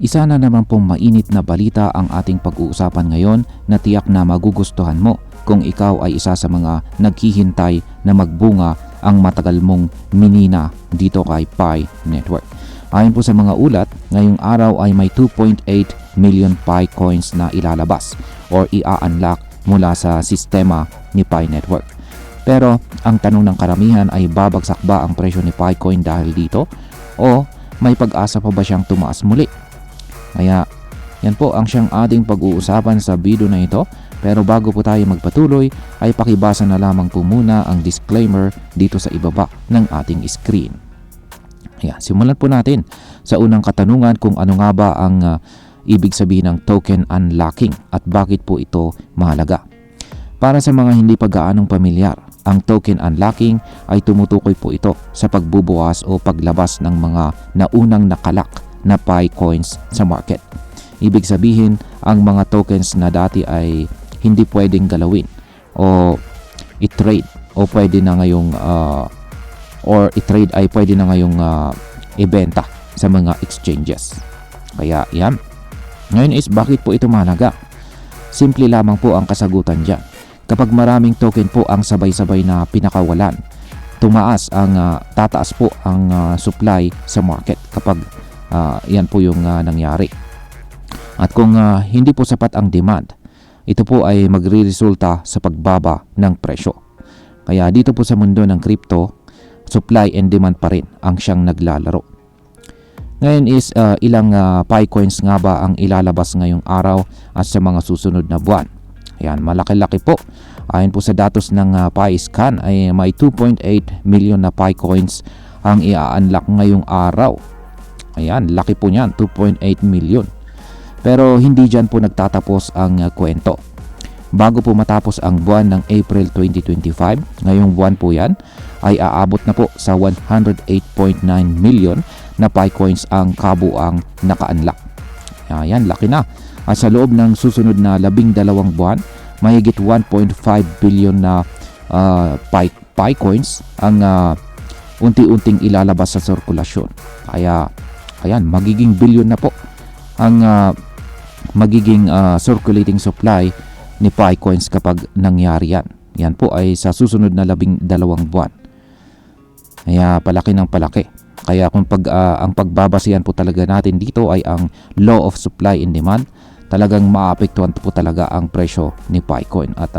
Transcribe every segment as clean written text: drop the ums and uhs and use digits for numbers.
Isa na naman pong mainit na balita ang ating pag-uusapan ngayon na tiyak na magugustuhan mo kung ikaw ay isa sa mga naghihintay na magbunga ang matagal mong minina dito kay Pi Network. Ayon po sa mga ulat, ngayong araw ay may 2.8 million Pi coins na ilalabas or ia-unlock mula sa sistema ni Pi Network. Pero ang tanong ng karamihan ay babagsak ba ang presyo ni Pi coin dahil dito o may pag-asa pa ba siyang tumaas muli? Kaya yan po ang siyang ating pag-uusapan sa video na ito. Pero bago po tayo magpatuloy ay pakibasa na lamang po muna ang disclaimer dito sa ibaba ng ating screen. Ayan, simulan po natin sa unang katanungan kung ano nga ba ang ibig sabihin ng token unlocking at bakit po ito mahalaga. Para sa mga hindi pa gaanong pamilyar, ang token unlocking ay tumutukoy po ito sa pagbubukas o paglabas ng mga naunang nakalak na Pi coins sa market. Ibig sabihin, ang mga tokens na dati ay hindi pwedeng galawin o i-trade o pwede na ngayong i-trade ay pwede na ngayong ibenta sa mga exchanges. Kaya yan. Ngayon is bakit po ito mahalaga? Simple lamang po ang kasagutan dyan. Kapag maraming token po ang sabay-sabay na pinakawalan, tataas po ang supply sa market kapag yan po yung nangyari. At kung hindi po sapat ang demand, ito po ay magre-resulta sa pagbaba ng presyo. Kaya dito po sa mundo ng crypto, supply and demand pa rin ang siyang naglalaro. Ngayon is ilang Pi coins nga ba ang ilalabas ngayong araw at sa mga susunod na buwan? Ayan, malaki-laki po. Ayon po sa datos ng PiScan ay may 2.8 million na Pi coins ang i-unlock ngayong araw. Ayan, laki po niyan, 2.8 million. Pero hindi dyan po nagtatapos ang kwento. Bago po matapos ang buwan ng April 2025, ngayong buwan po yan, ay aabot na po sa 108.9 million na Pi coins ang kabuang naka-unlock. Ayan, laki na. At sa loob ng susunod na 12 buwan, mahigit 1.5 billion na Pi coins ang unti-unting ilalabas sa sirkulasyon. Kaya ayan, magiging billion na po ang magiging circulating supply ni Pi coins kapag nangyari yan. Yan po ay sa susunod na 12 buwan. Kaya palaki ng palaki. Kaya kung ang pagbabasihan po talaga natin dito ay ang law of supply and demand, talagang maapektuhan po talaga ang presyo ni Pi coin at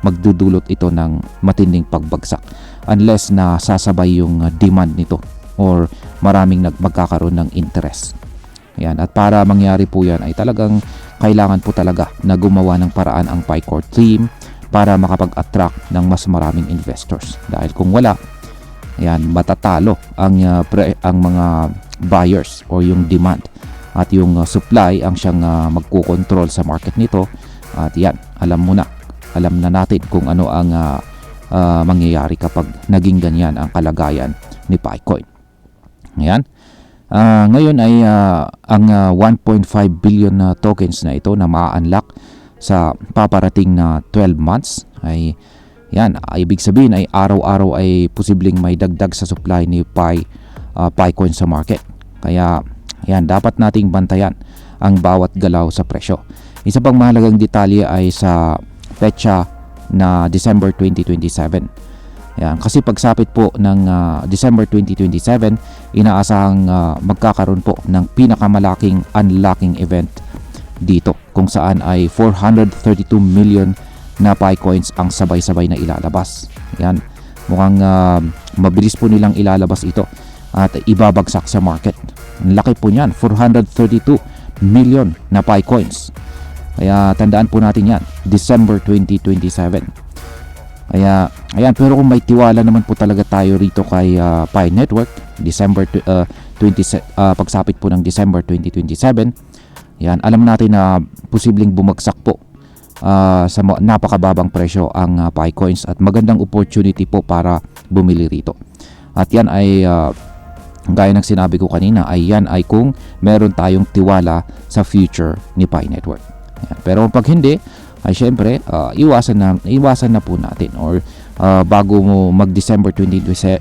magdudulot ito ng matinding pagbagsak unless na sasabay yung demand nito or maraming magkakaroon ng interest. Yan. At para mangyari po yan ay talagang kailangan po talaga na gumawa ng paraan ang Pi core team para makapag-attract ng mas maraming investors. Dahil kung wala, yan, matatalo ang mga buyers o yung demand. At yung supply ang siyang magkukontrol sa market nito. At yan, alam na natin kung ano ang mangyayari kapag naging ganyan ang kalagayan ni Pi coin. Ayan. Ngayon ay ang 1.5 billion na tokens na ito na ma-unlock sa paparating na 12 months ay yan, ibig sabihin ay araw-araw ay posibleng may dagdag sa supply ni Pi coin sa market. Kaya yan, dapat nating bantayan ang bawat galaw sa presyo. Isa pang mahalagang detalye ay sa petsa na December 2027. Yan, kasi pagsapit po ng December 2027, inaasahang magkakaroon po ng pinakamalaking unlocking event dito kung saan ay 432 million na Pi coins ang sabay-sabay na ilalabas. Yan, mukhang mabilis po nilang ilalabas ito at ibabagsak sa market. Ang laki po niyan, 432 million na Pi coins. Kaya tandaan po natin yan, December 2027. Kaya ayan, pero kung may tiwala naman po talaga tayo rito kay Pi Network, pagsapit po ng December 2027, yan, alam natin na posibleng bumagsak po sa napakababang presyo ang Pi coins at magandang opportunity po para bumili rito. At yan ay gaya ng sinabi ko kanina, ay yan ay kung meron tayong tiwala sa future ni Pi Network. Yan. Pero pag hindi, ay syempre iwasan na po natin or bago mo mag December 2027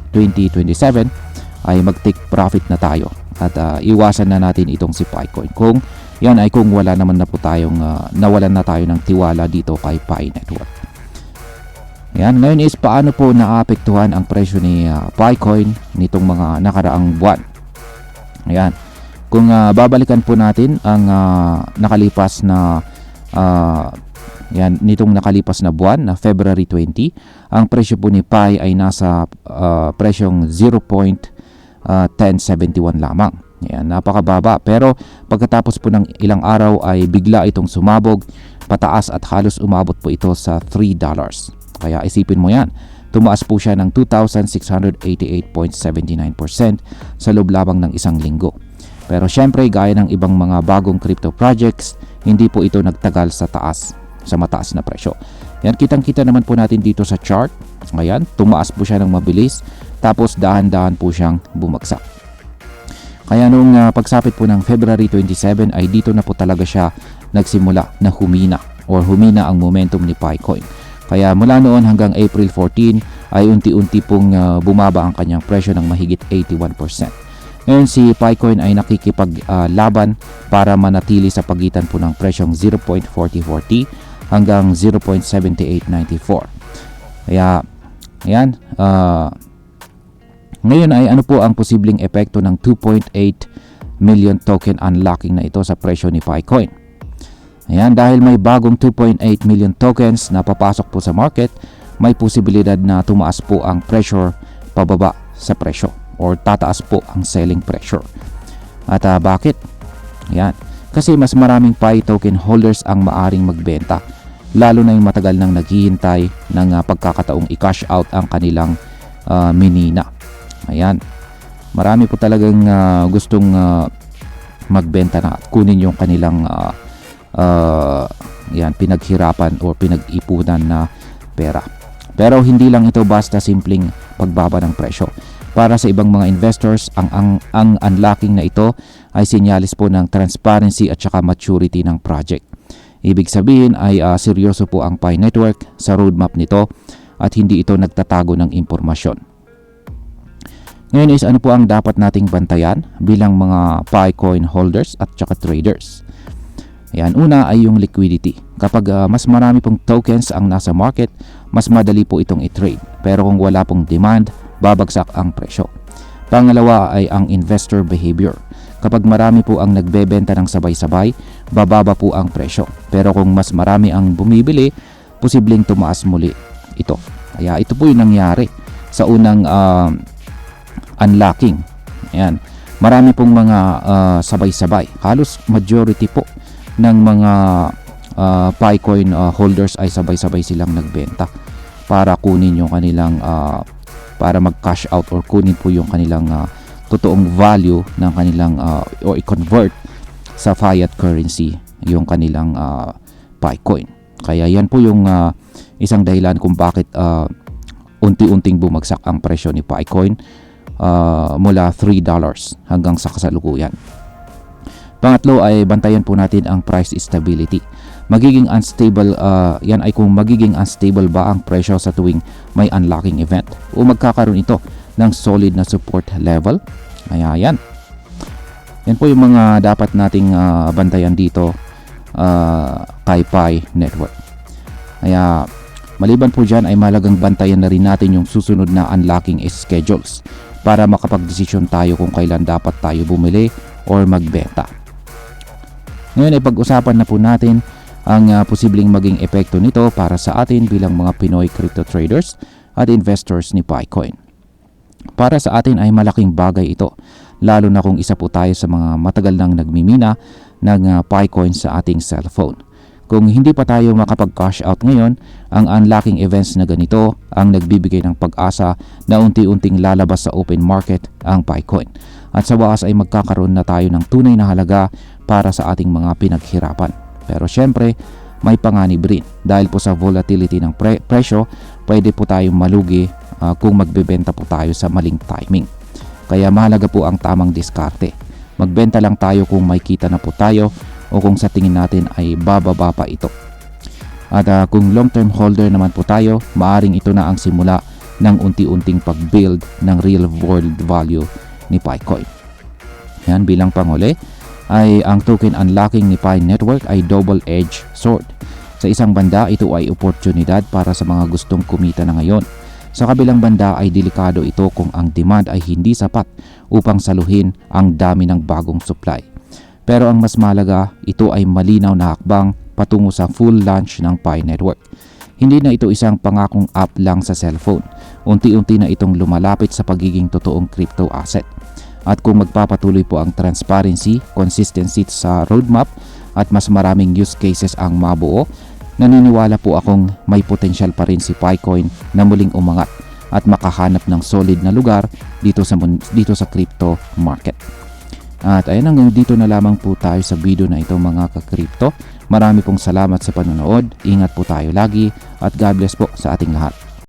ay mag-take profit na tayo at iwasan na natin itong si Picoin. Kung yan ay kung wala naman na po tayong nawalan na tayo ng tiwala dito kay Pi Network. Yan, ngayon is paano po naapektuhan ang presyo ni Picoin nitong mga nakaraang buwan. Ayan, kung babalikan po natin ang nakalipas na nitong nakalipas na buwan na February 20, ang presyo po ni Pi ay nasa presyong 0.1071 lamang. Yan, napakababa. Pero pagkatapos po ng ilang araw ay bigla itong sumabog pataas at halos umabot po ito sa $3. Kaya isipin mo yan, tumaas po siya ng 2,688.79% sa loob lamang ng isang linggo. Pero syempre, gaya ng ibang mga bagong crypto projects, hindi po ito nagtagal sa mataas na presyo. Yan, kitang-kita naman po natin dito sa chart. Ayan, tumaas po siya ng mabilis, tapos dahan-dahan po siyang bumagsak. Kaya nung pagsapit po ng February 27 ay dito na po talaga siya nagsimula na humina ang momentum ni Picoin. Kaya mula noon hanggang April 14 ay unti-unti pong bumaba ang kanyang presyo ng mahigit 81%. Ngayon si Picoin ay nakikipaglaban para manatili sa pagitan po ng presyong 0.4040 hanggang 0.7894. Kaya ayan, ngayon ay ano po ang posibleng epekto ng 2.8 million token unlocking na ito sa presyo ni Picoin. Ayan, dahil may bagong 2.8 million tokens na papasok po sa market, may posibilidad na tumaas po ang pressure pababa sa presyo or tataas po ang selling pressure. At bakit? Ayan, kasi mas maraming Pi token holders ang maaring magbenta, lalo na yung matagal nang naghihintay ng pagkakataong i-cash out ang kanilang minina. Ayan, marami po talagang gustong magbenta na at kunin yung kanilang pinaghirapan o pinag-ipunan na pera. Pero hindi lang ito basta simpleng pagbaba ng presyo. Para sa ibang mga investors, ang unlocking na ito ay sinyalis po ng transparency at saka maturity ng project. Ibig sabihin ay seryoso po ang Pi Network sa roadmap nito at hindi ito nagtatago ng impormasyon. Ngayon is ano po ang dapat nating bantayan bilang mga Picoin holders at saka traders. Ayan, una ay yung liquidity. Kapag mas marami pong tokens ang nasa market, mas madali po itong i-trade. Pero kung wala pong demand, babagsak ang presyo. Pangalawa ay ang investor behavior. Kapag marami po ang nagbebenta ng sabay-sabay, bababa po ang presyo. Pero kung mas marami ang bumibili, posibleng tumaas muli ito. Kaya ito po yung nangyari sa unang unlocking. Ayan, marami pong mga sabay-sabay. Halos majority po ng mga Picoin holders ay sabay-sabay silang nagbenta para kunin yung kanilang para mag-cash out or kunin po yung kanilang totoong value ng kanilang o i-convert sa fiat currency yung kanilang Picoin. Kaya yan po yung isang dahilan kung bakit unti-unting bumagsak ang presyo ni Picoin mula $3 hanggang sa kasalukuyan. Pangatlo ay bantayan po natin ang price stability. Magiging unstable, yan ay kung magiging unstable ba ang presyo sa tuwing may unlocking event o magkakaroon ito ng solid na support level. Ayan. Yan po yung mga dapat nating bantayan dito kay Pi Network. Kaya maliban po dyan ay malagang bantayan na rin natin yung susunod na unlocking schedules para makapag-desisyon tayo kung kailan dapat tayo bumili or magbenta. Ngayon ay pag-usapan na po natin ang posibleng maging epekto nito para sa atin bilang mga Pinoy crypto traders at investors ni Picoin. Para sa atin ay malaking bagay ito, lalo na kung isa po tayo sa mga matagal nang nagmimina ng Picoin sa ating cellphone. Kung hindi pa tayo makapag-cash out ngayon, ang unlocking events na ganito ang nagbibigay ng pag-asa na unti-unting lalabas sa open market ang Picoin. At sa wakas ay magkakaroon na tayo ng tunay na halaga para sa ating mga pinaghirapan. Pero syempre, may panganib rin dahil po sa volatility ng presyo, pwede po tayong malugi kung magbebenta po tayo sa maling timing. Kaya mahalaga po ang tamang diskarte. Magbenta lang tayo kung may kita na po tayo o kung sa tingin natin ay bababa pa ito. At kung long-term holder naman po tayo, maaring ito na ang simula ng unti-unting pag-build ng real world value ni Picoin. Yan, bilang panghuli ay ang token unlocking ni Pi Network ay double-edged sword. Sa isang banda, ito ay oportunidad para sa mga gustong kumita na ngayon. Sa kabilang banda ay delikado ito kung ang demand ay hindi sapat upang saluhin ang dami ng bagong supply. Pero ang mas malaga, ito ay malinaw na hakbang patungo sa full launch ng Pi Network. Hindi na ito isang pangakong app lang sa cellphone. Unti-unti na itong lumalapit sa pagiging totoong crypto asset. At kung magpapatuloy po ang transparency, consistency sa roadmap at mas maraming use cases ang mabuo, naniniwala po akong may potensyal pa rin si Picoin na muling umangat at makahanap ng solid na lugar dito sa crypto market. At ayan, hanggang dito na lamang po tayo sa video na ito mga ka-crypto. Marami pong salamat sa panonood. Ingat po tayo lagi at God bless po sa ating lahat.